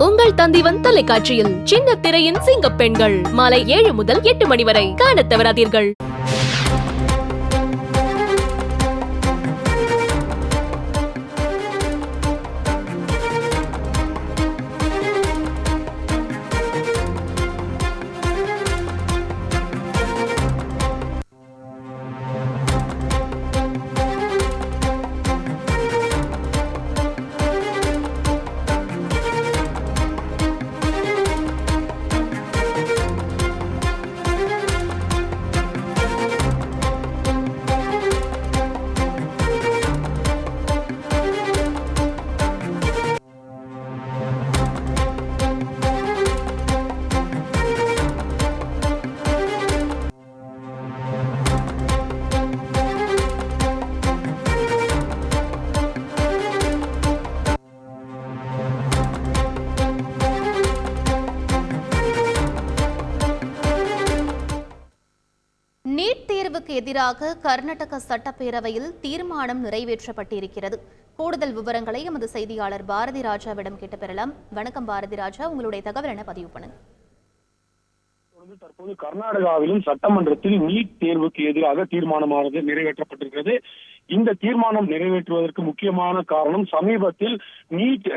உங்கள் தந்திவன் தொலைக்காட்சியில் சின்ன திரையின் சிங்கப் பெண்கள் மாலை 7 முதல் 8 மணி வரை காணத் தவறாதீர்கள். நீட் தேர்வுக்கு எதிராக கர்நாடக சட்டப்பேரவையில் தீர்மானம் நிறைவேற்றப்பட்டிருக்கிறது. கூடுதல் விவரங்களை எமது செய்தியாளர் பாரதி ராஜாவிடம் கேட்டு பெறலாம். வணக்கம் பாரதி ராஜா, உங்களுடைய தகவல் என்ன பதிவு பண்ணுங்க. தற்போது கர்நாடகாவிலும் சட்டமன்றத்தில் நீட் தேர்வுக்கு எதிராக தீர்மானமானது நிறைவேற்றப்பட்டிருக்கிறது. இந்த தீர்மானம் நிறைவேற்றுவதற்கு முக்கியமான காரணம் சமீபத்தில் நீட்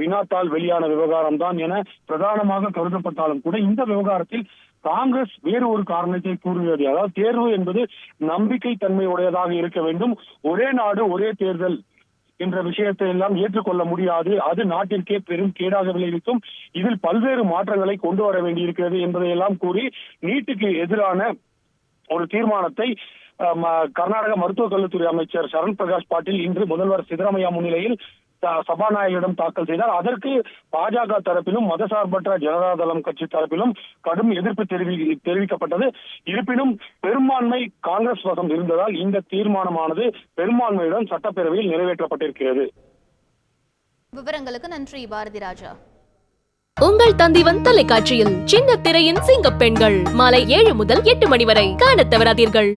வினாத்தாள் வெளியான விவகாரம் தான் என பிரதானமாக கருதப்பட்டாலும் கூட இந்த விவகாரத்தில் காங்கிரஸ் வேறு ஒரு காரணத்தை கூறுகிறது. அதாவது தேர்வு என்பது நம்பிக்கை தன்மையுடையதாக இருக்க வேண்டும், ஒரே நாடு ஒரே தேர்தல் என்ற விஷயத்தை எல்லாம் ஏற்றுக்கொள்ள முடியாது, அது நாட்டிற்கே பெரும் கேடாக விளைவிக்கும், இதில் பல்வேறு மாற்றங்களை கொண்டு வர வேண்டியிருக்கிறது என்பதையெல்லாம் கூறி நீட்டுக்கு எதிரான ஒரு தீர்மானத்தை கர்நாடக மருத்துவக் கல்வித்துறை அமைச்சர் சரண் பிரகாஷ் பாட்டீல் இன்று முதல்வர் சித்தராமையா முன்னிலையில் சபாநாயகரிடம் தாக்கல் செய்தார். அதற்கு பாஜக தரப்பிலும் மதசார்பற்ற ஜனதாதளம் கட்சி தரப்பிலும் கடும் எதிர்ப்பு தெரிவிக்கப்பட்டது. இருப்பினும் பெரும்பான்மை காங்கிரஸ் வசம் இருந்ததால் இந்த தீர்மானமானது பெரும்பான்மையுடன் சட்டப்பேரவையில் நிறைவேற்றப்பட்டிருக்கிறது. விவரங்களுக்கு நன்றி பாரதி ராஜா. உங்கள் தந்திவன் தொலைக்காட்சியில் சின்ன திரையின் சிங்கப் பெண்கள் மாலை 7 முதல் 8 மணி வரை காணத் தவறாதீர்கள்.